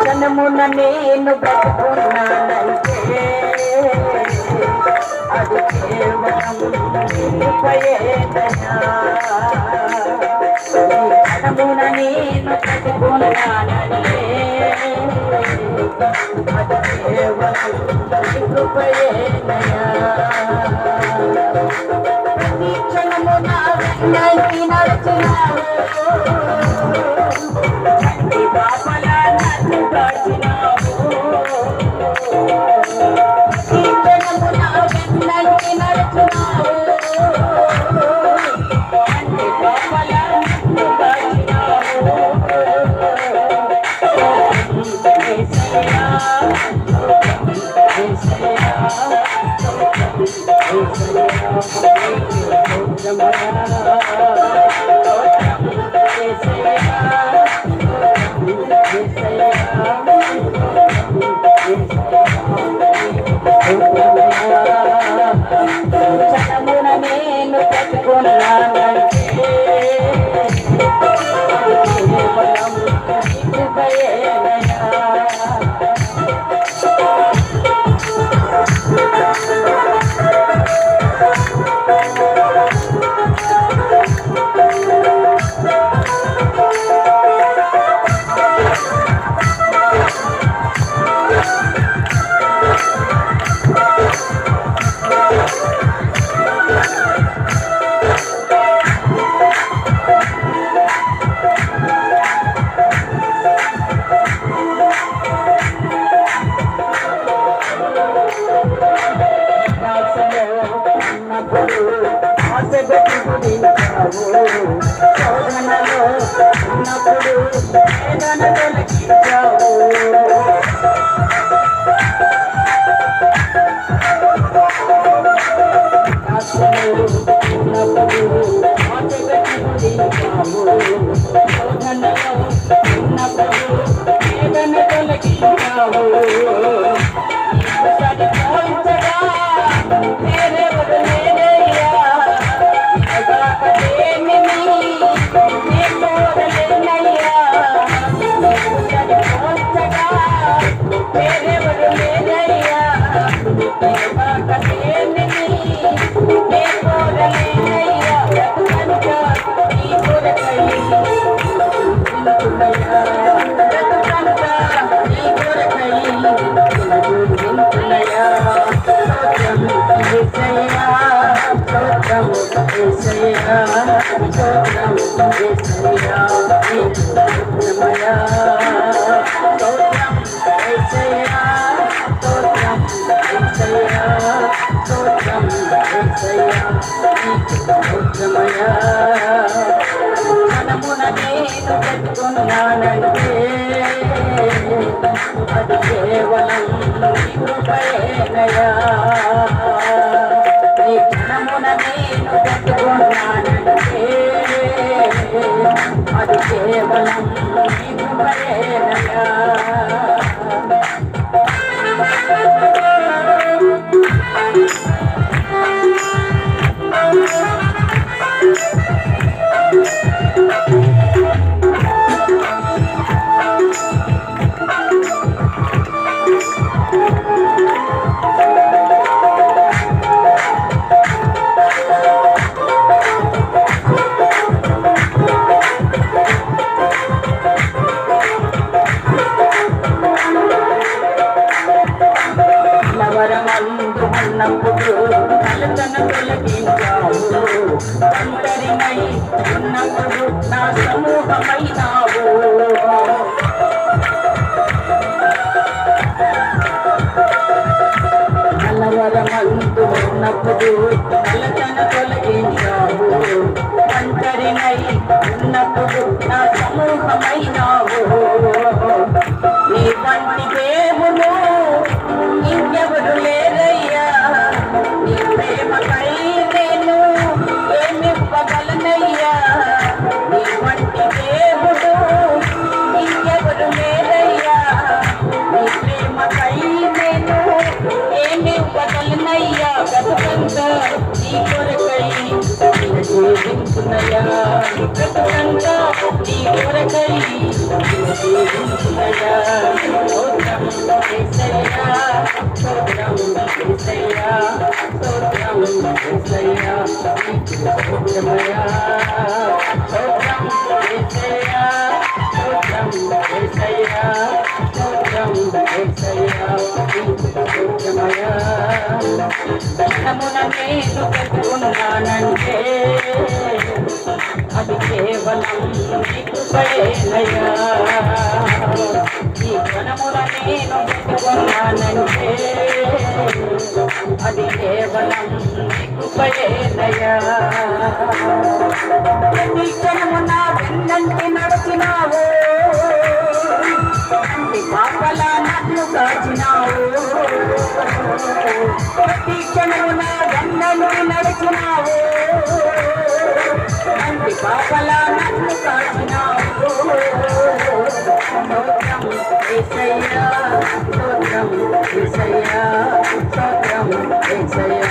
క్షణమున నేను బ్రతుకున్నానంటే అది కేవలం కృపయేనయ్యా. క్షణమున నేను బ్రతుకున్నానంటే అది కేవలం కృపయేనయ్యా. ప్రతి క్షణమున వెన్నట్టి నడిచినావు, కంటి పాపలా నన్ను కాచినావు. ప్రతి క్షణమున వెన్నట్టి నడిచినావు, కంటి పాపలా నన్ను కాచినావు. యేసయ్యా యేసయ్యా క్షణమున నేను పెట్టుకున్నానంటే కేవలం కృపయేనయ్యా. శోధనలో ఉన్నప్పుడు వేదన తొలగించావు. ఉన్నప్పుడు శోధనలో ఉన్నప్పుడు వేదన తొలగించావు. మనమున నేను పెట్టుకున్నానంటే అది కేవలం కృపయేనయ్యా. నీ క్షణమున నేను పెట్టుకున్నానంటే అది కేవలం కృపయేనయ్యా. ఉన్నప్పుడు కలతన తొలగించావు. ఒంటరినై ఉన్నప్పుడు నా సమూహమైనావు. కలవరమందు ఉన్నప్పుడు కలతన తొలగించావు. ఒంటరినై ఉన్నప్పుడు నా సమూహమైనావు. నీ వంటి దేవుడు ఇంకెవరు లేరయ్యా. నీ ప్రేమకై నేను ఏమివ్వగలనయ్యా. నీ వంటి దేవుడు ఇంకెవరు లేరయ్యా. నీ ప్రేమకై నేను ఏమివ్వగలనయ్యా. బ్రతుకంతా నీ కొరకై జీవించునయ్యా. బ్రతుకంతా నీ కొరకై జీవించునయ్యా. యేసయ్యా నీకు స్తోత్రమయ్యా స్తోత్రం యేసయ్యా స్తోత్రం యేసయ్యా స్తోత్రం యేసయ్యా నీకు స్తోత్రమయ్యా ధనమున నేను పెట్టుకున్నానంటే అది కేవలం నీ కృపయేనయ్యా ఈ ధనమున నేను పెట్టుకున్నానంటే అది కేవలం నీ కృపయేనయ్యా ప్రతి క్షణమున వెన్నంటి నడిచినావు అంటి పాపల నన్ను కాచినావు ప్రతి క్షణమున వెన్నంటి నడిచినావు అంటి పాపల నన్ను కాచినావు స్తోత్రం యేసయ్యా స్తోత్రం యేసయ్యా స్తోత్రం యేసయ్యా